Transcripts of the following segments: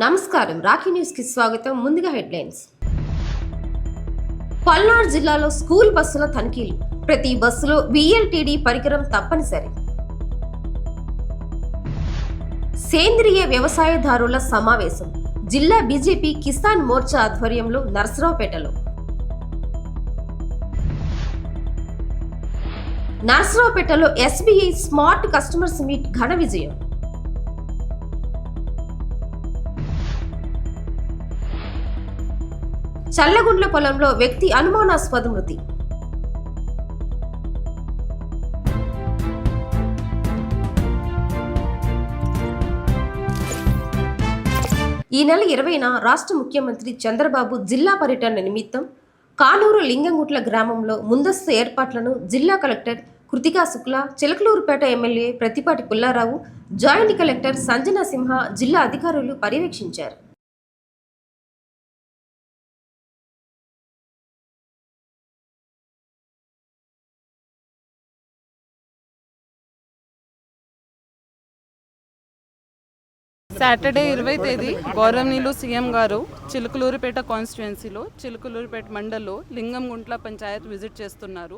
నమస్కారం, రాఖీ న్యూస్ కి స్వాగతం. ముందుగా హెడ్లైన్స్. పల్నాడు జిల్లాలో స్కూల్ బస్సుల తనిఖీలు. ప్రతి బస్సులో VLTD పరికరం తప్పనిసరి. సేంద్రియ వ్యవసాయదారుల సమావేశం జిల్లా బీజేపీ కిసాన్ మోర్చా ఆధ్వర్యంలో నర్సరావుపేటలో. నర్సరావుపేటలో SBI స్మార్ట్ కస్టమర్స్ మీట్ ఘన విజయం. చల్లగుండ్ల పొలంలో వ్యక్తి అనుమానాస్పద మృతి. ఈ నెల 20న రాష్ట్ర ముఖ్యమంత్రి చంద్రబాబు జిల్లా పర్యటన నిమిత్తం కానూరు లింగంగుట్ల గ్రామంలో ముందస్తు ఏర్పాట్లను జిల్లా collector Kruthika Shukla, Chilakaluripet MLA Prathipati Pullarao, joint collector Sanjana Simha, జిల్లా అధికారులు పర్యవేక్షించారు. సాటర్డే 20 తేదీ గౌరవనీయులు సీఎం గారు చిలుకలూరుపేట కాన్స్టిట్యుయెన్సీలో చిలుకలూరుపేట మండల్లో లింగంగుంట్ల పంచాయత్ విజిట్ చేస్తున్నారు.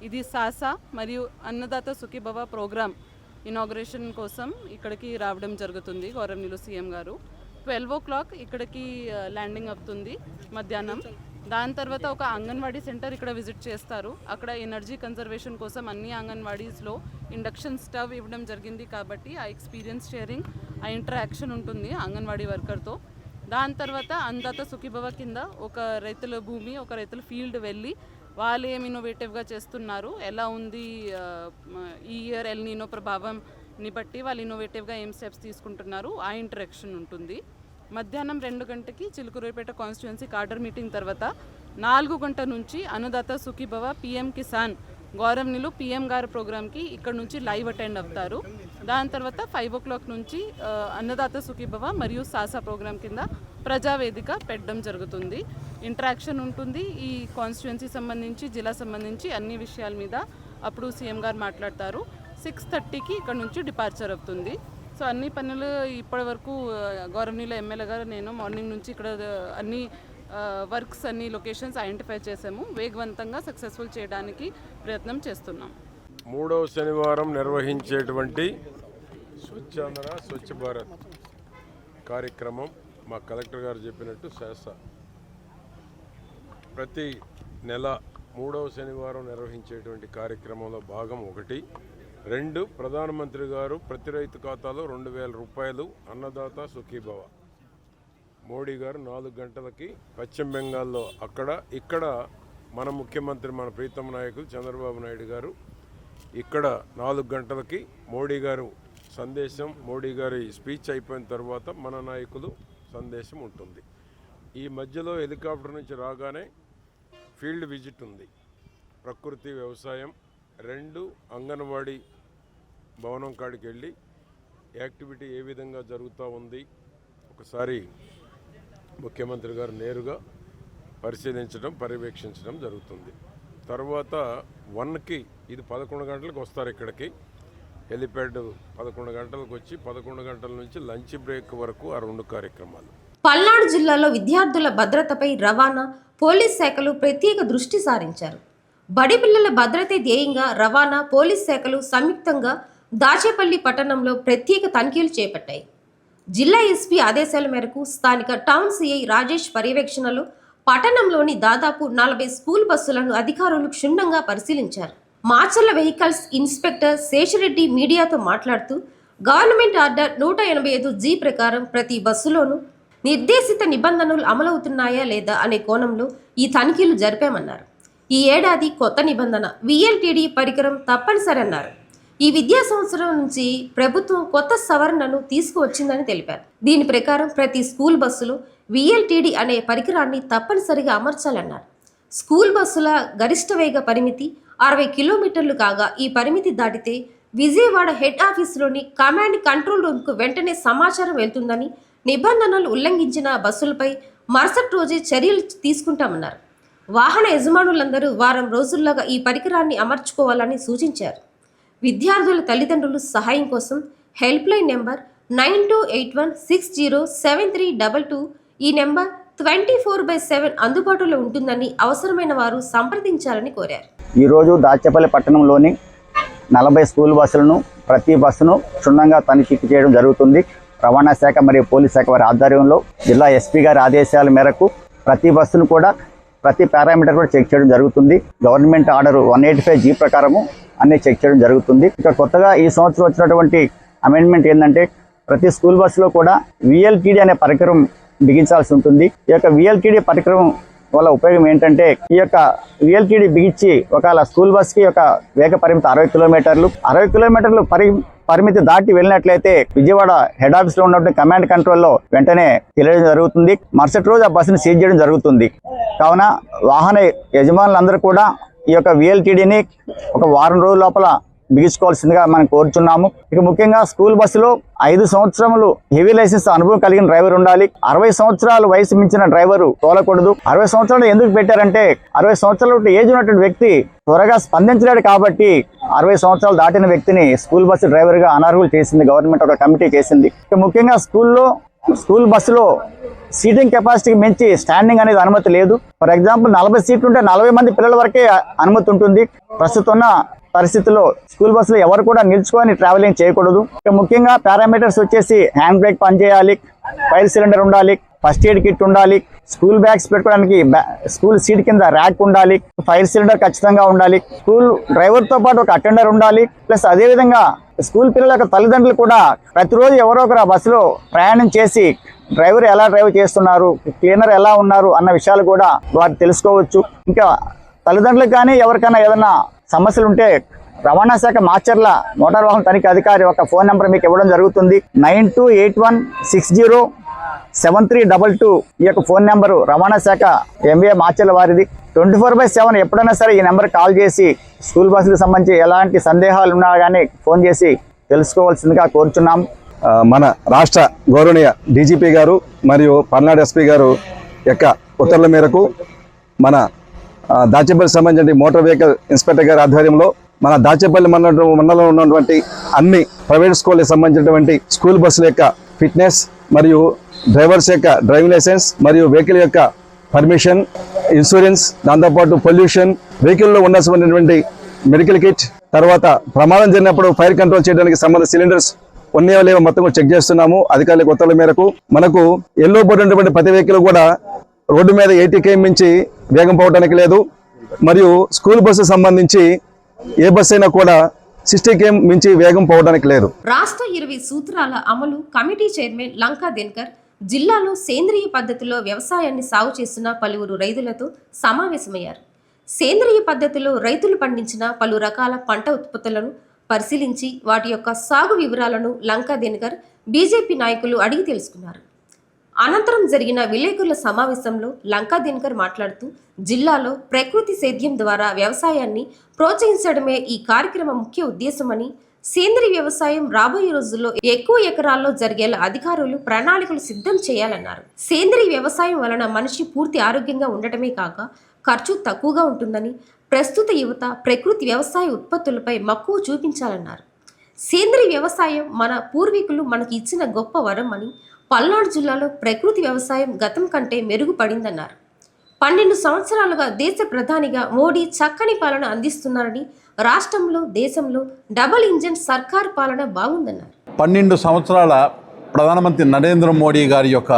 ఇది సాసా మరియు అన్నదాత సుఖీభవ ప్రోగ్రామ్ ఇనాగ్రేషన్ కోసం ఇక్కడికి రావడం జరుగుతుంది. గౌరవనీయులు సీఎం గారు 12 o'clock ఇక్కడికి ల్యాండింగ్ అవుతుంది మధ్యాహ్నం. దాని తర్వాత ఒక అంగన్వాడీ సెంటర్ ఇక్కడ విజిట్ చేస్తారు. అక్కడ ఎనర్జీ కన్జర్వేషన్ కోసం అన్ని అంగన్వాడీస్లో ఇండక్షన్ స్టవ్ ఇవ్వడం జరిగింది కాబట్టి ఆ ఎక్స్పీరియన్స్ షేరింగ్, ఆ ఇంటరాక్షన్ ఉంటుంది అంగన్వాడీ వర్కర్తో. దాని తర్వాత అన్నదాత సుఖీభవ కింద ఒక రైతుల భూమి, ఒక రైతుల ఫీల్డ్ వెళ్ళి వాళ్ళు ఏమి ఇన్నోవేటివ్గా చేస్తున్నారు, ఎలా ఉంది ఈ ఇయర్ ఎల్ నీనో ప్రభావంని బట్టి వాళ్ళు ఇన్నోవేటివ్గా ఏం స్టెప్స్ తీసుకుంటున్నారు, ఆ ఇంటరాక్షన్ ఉంటుంది. మధ్యాహ్నం 2 గంటలకి చిలుకలూరుపేట కాన్స్టిట్యుయెన్సీ కార్డర్ మీటింగ్ తర్వాత 4 గంటల నుంచి అన్నదాత సుఖీభవ PM కిసాన్ గౌరవనీయులు PM గారి ప్రోగ్రామ్కి ఇక్కడ నుంచి లైవ్ అటెండ్ అవుతారు. దాని తర్వాత 5 o'clock నుంచి అన్నదాత సుఖీభవ మరియు సాసా ప్రోగ్రామ్ కింద ప్రజావేదిక పెట్టడం జరుగుతుంది. ఇంటరాక్షన్ ఉంటుంది. ఈ కాన్స్టిట్యుయెన్సీ సంబంధించి, జిల్లా సంబంధించి అన్ని విషయాల మీద అప్పుడు సీఎం గారు మాట్లాడతారు. 6:30కి ఇక్కడ నుంచి డిపార్చర్ అవుతుంది. సో అన్ని పనులు ఇప్పటి వరకు గౌరవనీయుల ఎమ్మెల్యే గారు, నేను మార్నింగ్ నుంచి ఇక్కడ అన్ని వర్క్స్, అన్ని లొకేషన్స్ ఐడెంటిఫై చేసాము. వేగవంతంగా సక్సెస్ఫుల్ చేయడానికి ప్రయత్నం చేస్తున్నాం. 3వ శనివారం నిర్వహించేటువంటి స్వచ్ఛాంధ్ర స్వచ్ఛ భారత్ కార్యక్రమం మా కలెక్టర్ గారు చెప్పినట్టు ప్రతి నెల 3వ శనివారం నిర్వహించేటువంటి కార్యక్రమంలో భాగం 1. 2, ప్రధానమంత్రి గారు ప్రతి రైతు ఖాతాలో 2,000 రూపాయలు అన్నదాత సుఖీభవ. మోడీ గారు 4 గంటలకి పశ్చిమ బెంగాల్లో ఇక్కడ మన ముఖ్యమంత్రి, మన ప్రీతమ నాయకులు చంద్రబాబు నాయుడు గారు ఇక్కడ 4 గంటలకి మోడీ గారు సందేశం, మోడీ గారి స్పీచ్ అయిపోయిన తర్వాత మన నాయకులు సందేశం ఉంటుంది. ఈ మధ్యలో హెలికాప్టర్ నుంచి రాగానే ఫీల్డ్ విజిట్ ఉంది. ప్రకృతి వ్యవసాయం 2 అంగన్వాడీ భవనం కాడికి వెళ్ళి యాక్టివిటీ ఏ విధంగా జరుగుతూ ఉంది ఒకసారి ముఖ్యమంత్రి గారు నేరుగా పరిశీలించడం, పర్యవేక్షించడం జరుగుతుంది. తర్వాత 1కి ఇది 11 గంటలకు వస్తారు ఇక్కడికి. హెలిప్యాడ్ 11 గంటలకు వచ్చి 11 గంటల నుంచి లంచ్ బ్రేక్ వరకు ఆ 2 కార్యక్రమాలు. పల్నాడు జిల్లాలో విద్యార్థుల భద్రతపై రవాణా, పోలీస్ శాఖలు ప్రత్యేక దృష్టి సారించారు. బడి పిల్లల భద్రతే ధ్యేయంగా రవాణా, పోలీస్ శాఖలు సంయుక్తంగా దాచేపల్లి పట్టణంలో ప్రత్యేక తనిఖీలు చేపట్టాయి. జిల్లా ఎస్పీ ఆదేశాల మేరకు స్థానిక టౌన్ సిఐ రాజేష్ పర్యవేక్షణలో పట్టణంలోని దాదాపు 40 స్కూల్ బస్సులను అధికారులు క్షుణ్ణంగా పరిశీలించారు. మాచర్ల వెహికల్స్ ఇన్స్పెక్టర్ శేషరెడ్డి మీడియాతో మాట్లాడుతూ, గవర్నమెంట్ ఆర్డర్ 185G ప్రకారం ప్రతి బస్సులోనూ నిర్దేశిత నిబంధనలు అమలవుతున్నాయా లేదా అనే కోణంలో ఈ తనిఖీలు జరిపామన్నారు. ఈ ఏడాది కొత్త నిబంధన VLTD పరికరం తప్పనిసరి అన్నారు. ఈ విద్యా సంవత్సరం నుంచి ప్రభుత్వం కొత్త సవరణను తీసుకువచ్చిందని తెలిపారు. దీని ప్రకారం ప్రతి స్కూల్ బస్సులో VLTD అనే పరికరాన్ని తప్పనిసరిగా అమర్చాలన్నారు. స్కూల్ బస్సుల గరిష్ట వేగ పరిమితి 60 కిలోమీటర్లు కాగా, ఈ పరిమితి దాటితే విజయవాడ హెడ్ ఆఫీసులోని కమాండ్ కంట్రోల్ రూమ్కు వెంటనే సమాచారం వెళ్తుందని, నిబంధనలు ఉల్లంఘించిన బస్సులపై మరుసటి రోజే చర్యలు తీసుకుంటామన్నారు. వాహన యజమానులందరూ వారం రోజుల్లోగా ఈ పరికరాన్ని అమర్చుకోవాలని సూచించారు. విద్యార్థుల తల్లిదండ్రులు సహాయం కోసం హెల్ప్ లైన్ నెంబర్ 9281607322 ఈ నెంబర్ 24/7 అందుబాటులో ఉంటుందని అవసరమైన వారు సంప్రదించాలని కోరారు. ఈరోజు దాచేపల్లి పట్టణంలోని 40 స్కూల్ బస్సులను ప్రతి బస్సును క్షుణ్ణంగా తనిఖీ చేయడం జరుగుతుంది. రవాణా శాఖ మరియు పోలీస్ శాఖ వారి ఆధ్వర్యంలో జిల్లా ఎస్పీ గారి ఆదేశాల మేరకు ప్రతి బస్సును కూడా ప్రతి పారామీటర్ కూడా చెక్ చేయడం జరుగుతుంది. గవర్నమెంట్ ఆర్డర్ 185G ప్రకారము అన్నీ చెక్ చేయడం జరుగుతుంది. ఇక కొత్తగా ఈ సంవత్సరం వచ్చినటువంటి అమెండ్మెంట్ ఏంటంటే ప్రతి స్కూల్ బస్సులో కూడా VLTD అనే పరికరం బిగించాల్సి ఉంటుంది. ఈ యొక్క VLTD పరికరం వల్ల ఉపయోగం ఏంటంటే ఈ యొక్క VLTD బిగించి ఒకవేళ స్కూల్ బస్కి ఒక వేగ పరిమితి 60 కిలోమీటర్లు పరిమితి దాటి వెళ్ళినట్లయితే విజయవాడ హెడ్ ఆఫీస్ లో ఉన్నటువంటి కమాండ్ కంట్రోల్లో వెంటనే తెలియడం జరుగుతుంది. మరుసటి రోజు ఆ బస్సును సీజ్ చేయడం జరుగుతుంది. కావున వాహన యజమానులందరూ కూడా ఈ యొక్క VLTDని ఒక వారం రోజుల లోపల బిగించుకోవాల్సిందిగా మనం కోరుచున్నాము. ఇక ముఖ్యంగా స్కూల్ బస్సులో 5 సంవత్సరములు హెవీ లైసెన్స్ అనుభవం కలిగిన డ్రైవర్ ఉండాలి. 60 సంవత్సరాలు వయసు మించిన డ్రైవరు తోలకూడదు. 60 సంవత్సరాలు ఎందుకు పెట్టారంటే 60 సంవత్సరాల ఏజ్ ఉన్నటువంటి వ్యక్తి త్వరగా స్పందించలేడు కాబట్టి 60 సంవత్సరాలు దాటిన వ్యక్తిని స్కూల్ బస్సు డ్రైవర్గా అనర్హులు చేసింది గవర్నమెంట్, ఒక కమిటీ చేసింది. ఇక ముఖ్యంగా స్కూల్ బస్సులో సీటింగ్ కెపాసిటీకి మించి స్టాండింగ్ అనేది అనుమతి లేదు. ఫర్ ఎగ్జాంపుల్ 40 సీట్లు ఉంటే 40 మంది పిల్లల వరకే అనుమతి ఉంటుంది. ప్రస్తుతం ఉన్న పరిస్థితుల్లో స్కూల్ బస్సులో ఎవరు కూడా నిల్చుకొని ట్రావెలింగ్ చేయకూడదు. ఇక ముఖ్యంగా పారామీటర్స్ వచ్చేసి హ్యాండ్ బ్రేక్ పనిచేయాలి, ఫైర్ సిలిండర్ ఉండాలి, ఫస్ట్ ఎయిడ్ కిట్ ఉండాలి, స్కూల్ బ్యాగ్స్ పెట్టుకోవడానికి స్కూల్ సీట్ కింద ర్యాక్ ఉండాలి, ఫైర్ సిలిండర్ ఖచ్చితంగా ఉండాలి, స్కూల్ డ్రైవర్తో పాటు ఒక అటెండర్ ఉండాలి. ప్లస్ అదేవిధంగా స్కూల్ పిల్లల యొక్క తల్లిదండ్రులు కూడా ప్రతిరోజు ఎవరో ఒకరు ఆ బస్సులో ప్రయాణం చేసి డ్రైవర్ ఎలా డ్రైవ్ చేస్తున్నారు, క్లీనర్ ఎలా ఉన్నారు అన్న విషయాలు కూడా వారు తెలుసుకోవచ్చు. ఇంకా తల్లిదండ్రులకు కానీ ఎవరికైనా ఏదైనా సమస్యలు ఉంటే రవాణా శాఖ మాచర్ల మోటార్ వాహన తనిఖీ అధికారి ఒక ఫోన్ నెంబర్ మీకు ఇవ్వడం జరుగుతుంది. 9281607322 ఈ యొక్క ఫోన్ నెంబరు రవాణా శాఖ MVA మాచర్ల వారిది. 24/7 ఎప్పుడైనా సరే ఈ నెంబర్ కాల్ చేసి స్కూల్ బస్సులకు సంబంధించి ఎలాంటి సందేహాలు ఉన్నా కానీ ఫోన్ చేసి తెలుసుకోవాల్సిందిగా కోరుచున్నాం. మన రాష్ట్ర గౌరవనీయ DGP గారు మరియు పల్నాడు SP గారు యొక్క ఉత్తర్వుల మేరకు మన దాచేపల్లి సంబంధించిన మోటార్ వెహికల్ ఇన్స్పెక్టర్ గారి ఆధ్వర్యంలో మన దాచేపల్లి మండలంలో ఉన్నటువంటి అన్ని ప్రైవేట్ స్కూళ్ళకి సంబంధించినటువంటి స్కూల్ బస్సుల యొక్క ఫిట్నెస్ మరియు డ్రైవర్స్ యొక్క డ్రైవింగ్ లైసెన్స్ మరియు వెహికల్ యొక్క పర్మిషన్, ఇన్సూరెన్స్, దాంతోపాటు పొల్యూషన్, వెహికల్లో ఉండాల్సినటువంటి మెడికల్ కిట్, తర్వాత ప్రమాదం జరిగినప్పుడు ఫైర్ కంట్రోల్ చేయడానికి సంబంధించిన సిలిండర్స్ ఉన్నాయో లేవో మొత్తం కూడా చెక్ చేస్తున్నాము. అధికారుల ఉత్తర్వుల మేరకు మనకు ఎల్లో బోర్డు ఉన్నటువంటి ప్రతి వెహికల్ కూడా రోడ్డు మీద 80 km మించి వేగం పోవడానికి లేదు. మరియు స్కూల్ బస్సు సంబంధించి ఏ బస్సు అయినా కూడా 60 km మించి వేగం పోవడానికి లేదు. రాష్ట్ర 20 సూత్రాల అమలు కమిటీ చైర్మన్ లంకా దినకర్ జిల్లాలో సేంద్రియ పద్ధతిలో వ్యవసాయాన్ని సాగు చేస్తున్న పలువురు రైతులతో సమావేశమయ్యారు. సేంద్రియ పద్ధతిలో రైతులు పండించిన పలు రకాల పంట ఉత్పత్తులను పరిశీలించి వాటి యొక్క సాగు వివరాలను లంకా దినకర్ బీజేపీ నాయకులు అడిగి తెలుసుకున్నారు. అనంతరం జరిగిన విలేకరుల సమావేశంలో లంకా దినకర్ మాట్లాడుతూ జిల్లాలో ప్రకృతి సేద్యం ద్వారా వ్యవసాయాన్ని ప్రోత్సహించడమే ఈ కార్యక్రమం ముఖ్య ఉద్దేశమని, సేంద్రీయ వ్యవసాయం రాబోయే రోజుల్లో ఎక్కువ ఎకరాల్లో జరిగేలా అధికారులు ప్రణాళికలు సిద్ధం చేయాలన్నారు. సేంద్రీయ వ్యవసాయం వలన మనిషి పూర్తి ఆరోగ్యంగా ఉండటమే కాక ఖర్చు తక్కువగా ఉంటుందని, ప్రస్తుత యువత ప్రకృతి వ్యవసాయ ఉత్పత్తులపై మక్కువ చూపించాలన్నారు. సేంద్రీయ వ్యవసాయం మన పూర్వీకులు మనకి ఇచ్చిన గొప్ప వరం అని, పల్నాడు జిల్లాలో ప్రకృతి వ్యవసాయం గతం కంటే మెరుగుపడిందన్నారు. 12 సంవత్సరాలుగా దేశ ప్రధానిగా మోడీ చక్కని పాలన అందిస్తున్నారని, రాష్ట్రంలో దేశంలో డబుల్ ఇంజన్ సర్కార్ పాలన బాగుందన్నారు. 12 సంవత్సరాల ప్రధానమంత్రి నరేంద్ర మోడీ గారి యొక్క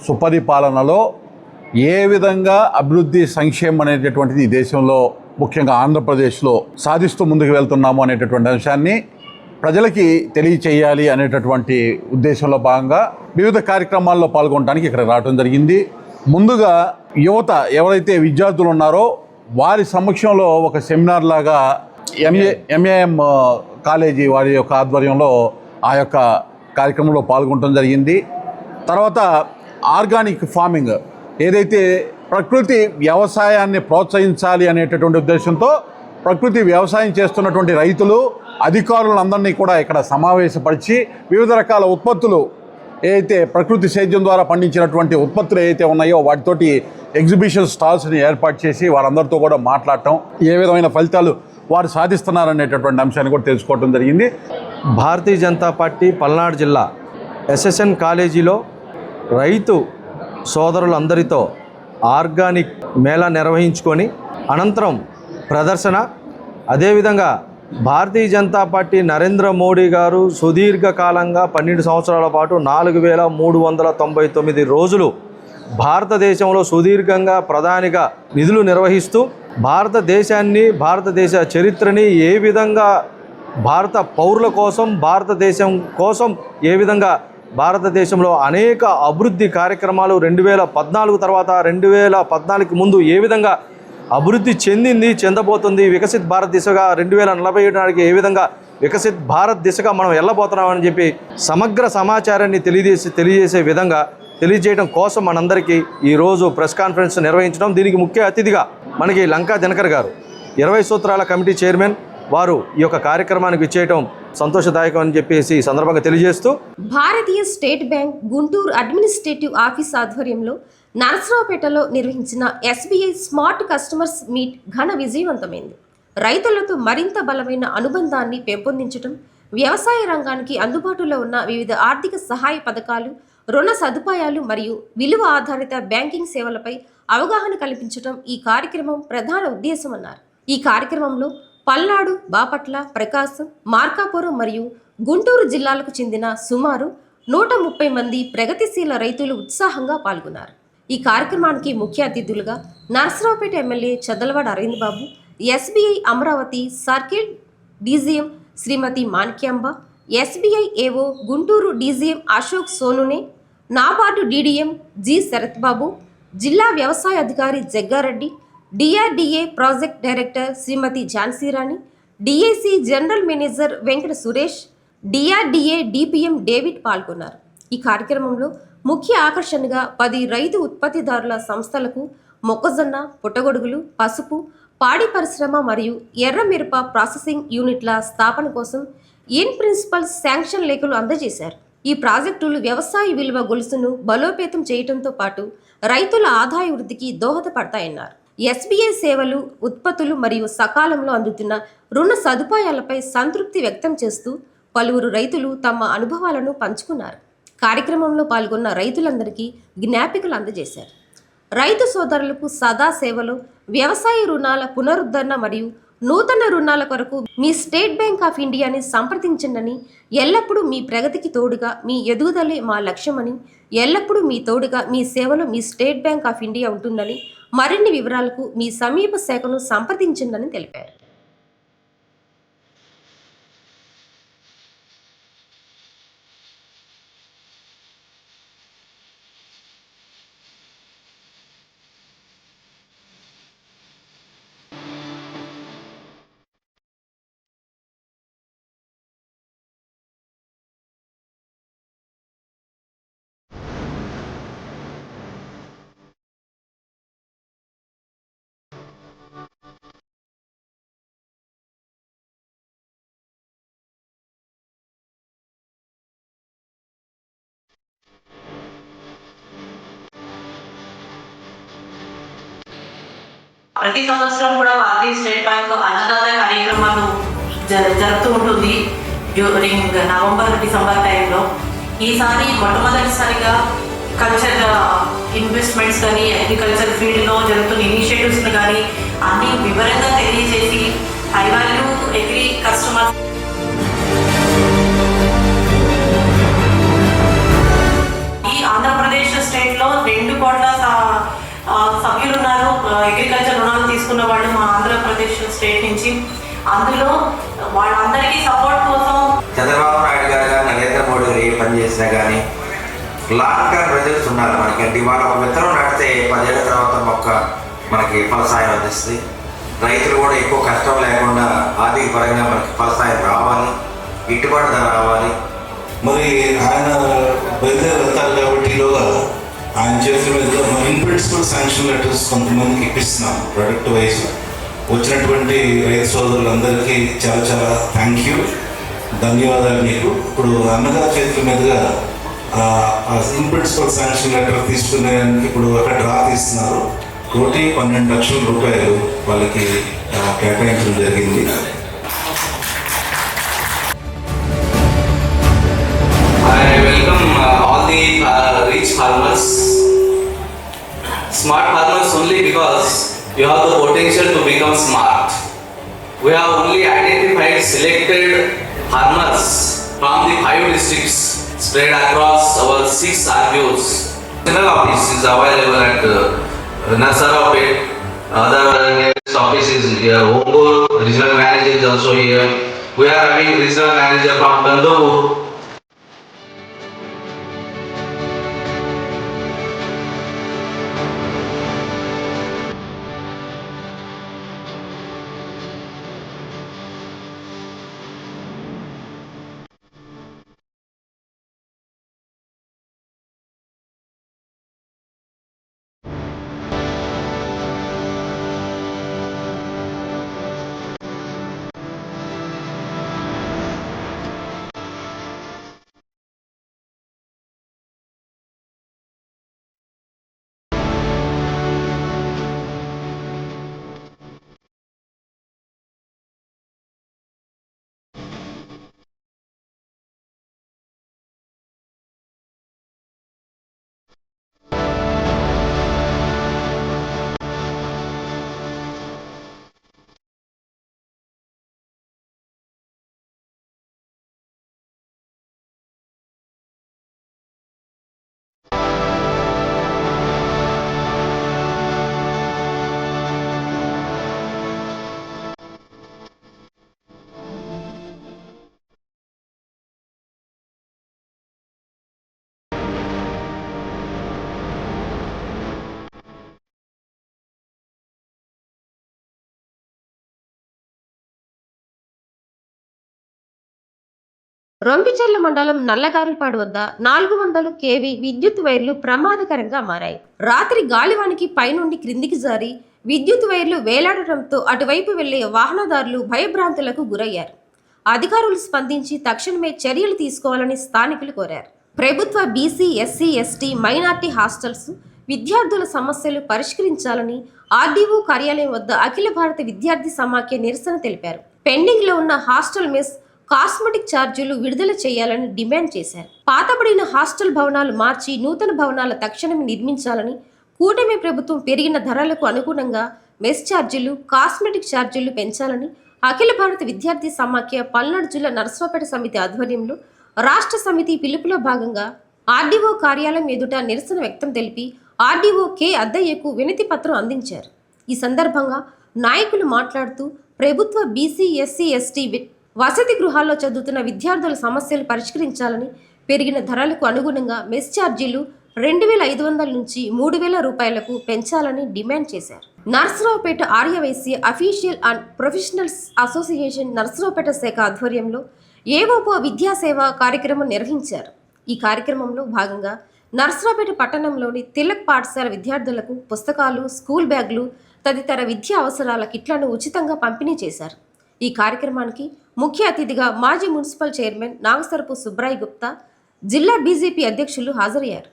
సుపరిపాలనలో ఏ విధంగా అభివృద్ధి, సంక్షేమం అనేటటువంటిది ఈ దేశంలో ముఖ్యంగా ఆంధ్రప్రదేశ్లో సాధిస్తూ ముందుకు వెళ్తున్నాము అనేటటువంటి అంశాన్ని ప్రజలకి తెలియచేయాలి అనేటటువంటి ఉద్దేశంలో భాగంగా వివిధ కార్యక్రమాల్లో పాల్గొనడానికి ఇక్కడ రావడం జరిగింది. ముందుగా యువత ఎవరైతే విద్యార్థులు ఉన్నారో వారి సమక్షంలో ఒక సెమినార్ లాగా MAM కాలేజీ వారి యొక్క ఆధ్వర్యంలో ఆ యొక్క కార్యక్రమంలో పాల్గొనడం జరిగింది. తర్వాత ఆర్గానిక్ ఫార్మింగ్, ఏదైతే ప్రకృతి వ్యవసాయాన్ని ప్రోత్సహించాలి అనేటటువంటి ఉద్దేశంతో ప్రకృతి వ్యవసాయం చేస్తున్నటువంటి రైతులు, అధికారులందరినీ కూడా ఇక్కడ సమావేశపరిచి వివిధ రకాల ఉత్పత్తులు ఏదైతే ప్రకృతి సేద్యం ద్వారా పండించినటువంటి ఉత్పత్తులు ఏవైతే ఉన్నాయో వాటితోటి ఎగ్జిబిషన్ స్టాల్స్ని ఏర్పాటు చేసి వారందరితో కూడా మాట్లాడటం, ఏ విధమైన ఫలితాలు వారు సాధిస్తున్నారనేటటువంటి అంశాన్ని కూడా తెలుసుకోవడం జరిగింది. భారతీయ జనతా పార్టీ పల్నాడు జిల్లా ఎస్ఎస్ఎన్ కాలేజీలో రైతు సోదరులందరితో ఆర్గానిక్ మేళా నిర్వహించుకొని అనంతరం ప్రదర్శన, అదేవిధంగా భారతీయ జనతా పార్టీ నరేంద్ర మోడీ గారు సుదీర్ఘకాలంగా 12 సంవత్సరాల పాటు 4399 రోజులు భారతదేశంలో సుదీర్ఘంగా ప్రధానిగా విధులు నిర్వహిస్తూ భారతదేశాన్ని, భారతదేశ చరిత్రని ఏ విధంగా భారత పౌరుల కోసం, భారతదేశం కోసం ఏ విధంగా భారతదేశంలో అనేక అభివృద్ధి కార్యక్రమాలు 2014 తర్వాత 2014కి ముందు ఏ విధంగా అభివృద్ధి చెందింది, చెందబోతుంది, వికసిత్ భారత్ దిశగా 2047 నాటికి ఏ విధంగా వికసిత్ భారత్ దిశగా మనం వెళ్ళబోతున్నామని చెప్పి సమగ్ర సమాచారాన్ని తెలియజేసే విధంగా తెలియజేయడం కోసం మనందరికీ ఈరోజు ప్రెస్ కాన్ఫరెన్స్ నిర్వహించడం. దీనికి ముఖ్య అతిథిగా మనకి లంకా దినకర్ గారు 20 సూత్రాల కమిటీ చైర్మన్ వారు ఈ యొక్క కార్యక్రమానికి విచ్చేయడం సంతోషదాయకం అని చెప్పేసి ఈ సందర్భంగా తెలియజేస్తూ, Bharatiya state bank Guntur administrative office ఆధ్వర్యంలో నరసరావుపేటలో నిర్వహించిన ఎస్బీఐ స్మార్ట్ కస్టమర్స్ మీట్ ఘన విజయవంతమైంది. రైతులతో మరింత బలమైన అనుబంధాన్ని పెంపొందించడం, వ్యవసాయ రంగానికి అందుబాటులో ఉన్న వివిధ ఆర్థిక సహాయ పథకాలు, రుణ సదుపాయాలు మరియు విలువ ఆధారిత బ్యాంకింగ్ సేవలపై అవగాహన కల్పించడం ఈ కార్యక్రమం ప్రధాన ఉద్దేశమన్నారు. ఈ కార్యక్రమంలో పల్నాడు, బాపట్ల, ప్రకాశం, మార్కాపురం మరియు గుంటూరు జిల్లాలకు చెందిన సుమారు 130 మంది ప్రగతిశీల రైతులు ఉత్సాహంగా పాల్గొన్నారు. ఈ కార్యక్రమానికి ముఖ్య అతిథులుగా Narasaraopet MLA Chadalavada Aravind Babu, SBI Amaravati circle DGM Srimati Manikyamba, SBI AO Guntur DGM Ashok Sonune, NABARD DDM G Sarath Babu, జిల్లా వ్యవసాయ అధికారి Jaggareddy, DRDA project director Srimati Jhansirani, DIC general manager Venkata Suresh, DRDA DPM David పాల్గొన్నారు. ఈ కార్యక్రమంలో ముఖ్య ఆకర్షణగా 10 రైతు ఉత్పత్తిదారుల సంస్థలకు మొక్కజొన్న, పుట్టగొడుగులు, పసుపు, పాడి పరిశ్రమ మరియు ఎర్రమిరప ప్రాసెసింగ్ యూనిట్ల స్థాపన కోసం ఇన్ ప్రిన్సిపల్ శాంక్షన్ లేఖలు అందజేశారు. ఈ ప్రాజెక్టులు వ్యవసాయ విలువ గొలుసును బలోపేతం చేయడంతో పాటు రైతుల ఆదాయ వృద్ధికి దోహదపడతాయన్నారు. ఎస్బీఐ సేవలు, ఉత్పత్తులు మరియు సకాలంలో అందుతున్న రుణ సదుపాయాలపై సంతృప్తి వ్యక్తం చేస్తూ పలువురు రైతులు తమ అనుభవాలను పంచుకున్నారు. కార్యక్రమంలో పాల్గొన్న రైతులందరికీ జ్ఞాపికలు అందజేశారు. రైతు సోదరులకు సదా సేవలు, వ్యవసాయ రుణాల పునరుద్ధరణ మరియు నూతన రుణాల కొరకు మీ స్టేట్ బ్యాంక్ ఆఫ్ ఇండియాని సంప్రదించండి. ఎల్లప్పుడూ మీ ప్రగతికి తోడుగా మీ ఎదుగుదలే మా లక్ష్యమని, ఎల్లప్పుడూ మీ తోడుగా మీ సేవలో మీ స్టేట్ బ్యాంక్ ఆఫ్ ఇండియా ఉంటుందని, మరిన్ని వివరాలకు మీ సమీప శాఖను సంప్రదించండి తెలిపారు. ప్రతి సంవత్సరం కూడా భారతీయ స్టేట్ బ్యాంక్ అన్నదాన కార్యక్రమాలు జరుపుతూ ఉంటుంది డ్యూరింగ్ నవంబర్, డిసెంబర్ టైంలో. ఈసారి మొట్టమొదటిసారిగా కల్చర్ ఇన్వెస్ట్మెంట్స్ కానీ, అగ్రికల్చర్ ఫీల్డ్లో జరుగుతున్న ఇనిషియేటివ్స్ని కానీ అన్ని వివరంగా తెలియజేసి హై వాల్యూ అగ్రి కస్టమర్స్ ఈ ఆంధ్రప్రదేశ్ స్టేట్లో 2 కోట్ల సభ్యులు ఉన్నారు. అగ్రికల్చర్ రుణాలు తీసుకున్న వాళ్ళు మా ఆంధ్రప్రదేశ్ స్టేట్ నుంచి. అందులో వాళ్ళందరికీ సపోర్ట్ కోసం చంద్రబాబు నాయుడు గారు కానీ, నరేంద్ర మోడీ గారు ఏ పని చేసినా కానీ లాంగ్ టర్మ్ రిజల్ట్స్ ఉన్నారు మనకి. అంటే ఇవాళ ఒక విత్తనం నడితే 10 ఏళ్ళ తర్వాత మొక్క మనకి ఫలసాయం అందిస్తుంది. రైతులు కూడా ఎక్కువ కష్టం లేకుండా ఆర్థిక పరంగా మనకి ఫలసాయం రావాలి, గిట్టుబాటు ధర రావాలి. మరి ఆయన బయలుదేరి వెళ్తారు కాబట్టి ఈలోగా ఆయన చేతుల మీదుగా ఇన్ ప్రిన్సిపల్ శాంక్షన్ లెటర్స్ కొంతమందికి ఇప్పిస్తున్నాం ప్రొడక్ట్ వైజ్. వచ్చినటువంటి రైతు సోదరులందరికీ చాలా చాలా థ్యాంక్ యూ, ధన్యవాదాలు మీకు. ఇప్పుడు అన్నగారి చేతుల మీదుగా ఇన్ ప్రిన్సిపల్ శాంక్షన్ లెటర్ తీసుకునేందుకు ఇప్పుడు అక్కడ డ్రా తీస్తున్నారు. 1,12,00,000 రూపాయలు వాళ్ళకి కేటాయించడం జరిగింది. I welcome You have the potential to become smart. We have only identified selected farmers from the 5 districts spread across our 6 RPOs. Regional office is available at Narsarapet. Other office is here. Ongol regional manager is also here. We are having regional manager from Kandapur. Rompicherla మండలం నల్లగారులపాడు వద్ద 400 kV విద్యుత్ వైర్లు ప్రమాదకరంగా మారాయి. రాత్రి గాలివానికి పైనుండి క్రిందికి జారి విద్యుత్ వైర్లు వేలాడటంతో అటువైపు వెళ్లే వాహనదారులు భయభ్రాంతులకు గురయ్యారు. అధికారులు స్పందించి తక్షణమే చర్యలు తీసుకోవాలని స్థానికులు కోరారు. ప్రభుత్వ BC, SC, ST, minority hostels విద్యార్థుల సమస్యలు పరిష్కరించాలని ఆర్డీఓ కార్యాలయం వద్ద అఖిల భారత విద్యార్థి సమాఖ్య నిరసన తెలిపారు. పెండింగ్ లో ఉన్న హాస్టల్ మెస్, కాస్మెటిక్ ఛార్జీలు విడుదల చేయాలని డిమాండ్ చేశారు. పాతబడిన హాస్టల్ భవనాలు మార్చి నూతన భవనాలు తక్షణమే నిర్మించాలని, కూటమి ప్రభుత్వం పెరిగిన ధరలకు అనుగుణంగా మెస్ ఛార్జీలు, కాస్మెటిక్ ఛార్జీలు పెంచాలని అఖిల భారత విద్యార్థి సమాఖ్య పల్నాడు జిల్లా నర్సరావుపేట సమితి ఆధ్వర్యంలో రాష్ట్ర సమితి పిలుపులో భాగంగా ఆర్డీఓ కార్యాలయం ఎదుట నిరసన వ్యక్తం తెలిపి ఆర్డీఓ కె అద్దయ్యకు వినతి పత్రం అందించారు. ఈ సందర్భంగా నాయకులు మాట్లాడుతూ ప్రభుత్వ బీసీ, ఎస్సీ, ఎస్టీ వసతి గృహాల్లో చదువుతున్న విద్యార్థుల సమస్యలు పరిష్కరించాలని, పెరిగిన ధరలకు అనుగుణంగా మెస్ ఛార్జీలు 2,500 నుంచి 3,000 రూపాయలకు పెంచాలని డిమాండ్ చేశారు. Narasaraopet Aryavysya official and professionals association Narasaraopet శాఖ ఆధ్వర్యంలో ఏవోపో విద్యాసేవ కార్యక్రమం నిర్వహించారు. ఈ కార్యక్రమంలో భాగంగా నర్సరావుపేట పట్టణంలోని తిలక్ పాఠశాల విద్యార్థులకు పుస్తకాలు, స్కూల్ బ్యాగులు తదితర విద్యా అవసరాల కిట్లను ఉచితంగా పంపిణీ చేశారు. ఈ కార్యక్రమానికి ముఖ్య అతిథిగా మాజీ మున్సిపల్ చైర్మన్ నాగసరపు సుబ్రాయ్ గుప్తా, జిల్లా బీజేపీ అధ్యక్షులు హాజరయ్యారు.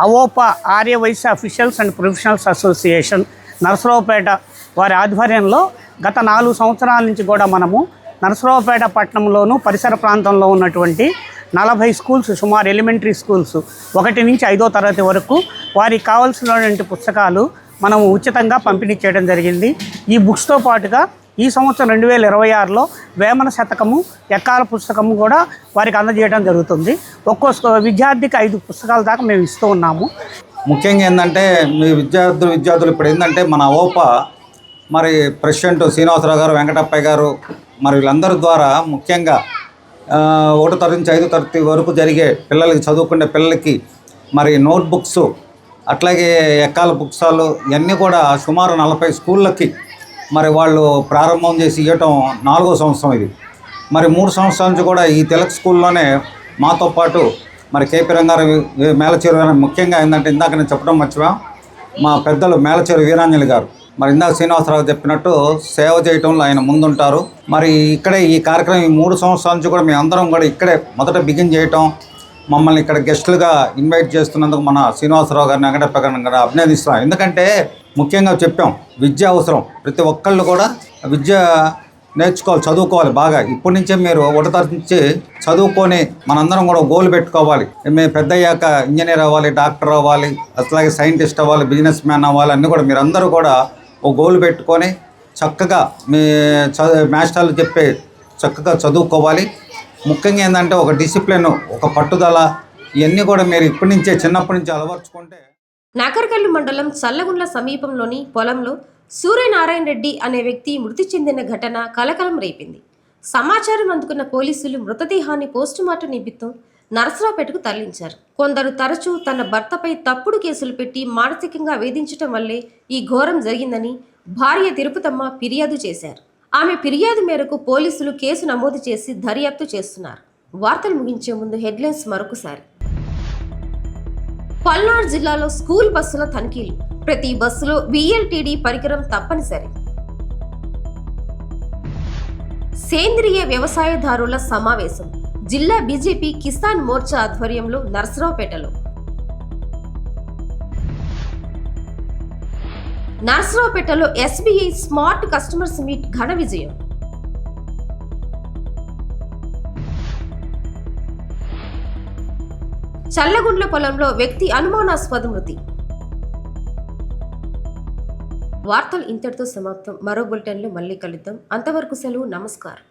AVOPA Aryavysya officials and professionals association Narasaraopet వారి ఆధ్వర్యంలో గత 4 సంవత్సరాల నుంచి కూడా మనము నర్సరావుపేట పట్టణంలోను పరిసర ప్రాంతంలో ఉన్నటువంటి 40 స్కూల్స్, సుమారు ఎలిమెంటరీ స్కూల్స్ 1 నుంచి 5వ తరగతి వరకు వారికి కావాల్సినటువంటి పుస్తకాలు మనము ఉచితంగా పంపిణీ చేయడం జరిగింది. ఈ బుక్స్తో పాటుగా ఈ సంవత్సరం 2026లో వేమన శతకము, ఎక్కాల పుస్తకము కూడా వారికి అందజేయడం జరుగుతుంది. ఒక్కో విద్యార్థికి 5 పుస్తకాల దాకా మేము ఇస్తూ ఉన్నాము. ముఖ్యంగా ఏంటంటే మీ విద్యార్థులు ఇప్పుడు ఏంటంటే మన అవోపా మరి ప్రెసిడెంట్ శ్రీనివాసరావు గారు, వెంకటప్పయ్య గారు మరి వీళ్ళందరి ద్వారా ముఖ్యంగా 1వ తరగతి నుంచి 5వ తరగతి వరకు జరిగే పిల్లలకి, చదువుకునే పిల్లలకి మరి నోట్బుక్స్, అట్లాగే ఎక్కాల పుస్తకాలు ఇవన్నీ కూడా సుమారు 40 స్కూళ్ళకి మరి వాళ్ళు ప్రారంభం చేసి ఇవ్వటం 4వ సంవత్సరం ఇది. మరి 3 సంవత్సరాల నుంచి కూడా ఈ తిలక్ స్కూల్లోనే మాతో పాటు మరి కేపీ రంగారావు, మేలచేరు, ముఖ్యంగా ఏంటంటే ఇందాక నేను చెప్పడం మర్చిపోయాం, మా పెద్దలు మేలచేరు వీరాంజలి గారు మరి ఇందాక శ్రీనివాసరావు చెప్పినట్టు సేవ చేయటంలో ఆయన ముందుంటారు. మరి ఇక్కడే ఈ కార్యక్రమం ఈ 3 సంవత్సరాల నుంచి కూడా మేము అందరం కూడా ఇక్కడే మొదట బిగిన్ చేయటం, మమ్మల్ని ఇక్కడ గెస్టులుగా ఇన్వైట్ చేస్తున్నందుకు మన శ్రీనివాసరావు గారిని, వెంకటప్ప గారిని కూడా అభినందిస్తున్నాం. ఎందుకంటే ముఖ్యంగా చెప్పాం, విద్య అవసరం, ప్రతి ఒక్కళ్ళు కూడా విద్య నేర్చుకోవాలి, చదువుకోవాలి బాగా. ఇప్పటి నుంచే మీరు ఒకటో తరగతి నుంచి చదువుకొని మనందరం కూడా గోల్ పెట్టుకోవాలి. మేము పెద్ద అయ్యాక ఇంజనీర్ అవ్వాలి, డాక్టర్ అవ్వాలి, అట్లాగే సైంటిస్ట్ అవ్వాలి, బిజినెస్ మ్యాన్ అవ్వాలి అన్నీ కూడా మీరందరూ కూడా ఒక గోల్ పెట్టుకొని చక్కగా మీ మాస్టర్లు చెప్పే చక్కగా చదువుకోవాలి. ముఖ్యంగా ఏంటంటే ఒక డిసిప్లిన్, ఒక పట్టుదల, ఇవన్నీ కూడా మీరు ఇప్పటి నుంచే చిన్నప్పటి నుంచి అలవర్చుకుంటే. నాకర్కల్లు మండలం చల్లగుండ్ల సమీపంలోని పొలంలో సూర్యనారాయణ రెడ్డి అనే వ్యక్తి మృతి చెందిన ఘటన కలకలం రేపింది. సమాచారం అందుకున్న పోలీసులు మృతదేహాన్ని పోస్టుమార్టం నిమిత్తం నరసరావుపేటకు తరలించారు. కొందరు తరచూ తన భర్తపై తప్పుడు కేసులు పెట్టి మానసికంగా వేధించడం వల్లే ఈ ఘోరం జరిగిందని భార్య తిరుపతమ్మ ఫిర్యాదు చేశారు. ఆమె ఫిర్యాదు మేరకు పోలీసులు కేసు నమోదు చేసి దర్యాప్తు చేస్తున్నారు. వార్తలు ముగించే ముందు హెడ్లైన్స్ మరొకసారి. పల్నాడు జిల్లాలో స్కూల్ బస్సుల తనిఖీలు. ప్రతి బస్సులో VLTD పరికరం తప్పనిసరి. సేంద్రియ వ్యవసాయదారుల సమావేశం జిల్లా బీజేపీ కిసాన్ మోర్చా ఆధ్వర్యంలో నరసరావుపేటలో. నరసరావుపేటలో SBI స్మార్ట్ కస్టమర్స్ మీట్ ఘన విజయం. చల్లగుండ్ల పొలంలో వ్యక్తి అనుమానాస్పద మృతి. వార్తలు ఇంతటితో సమాప్తం. మరో బులెటిన్లో మళ్ళీ కలుద్దాం. అంతవరకు సెలవు. నమస్కారం.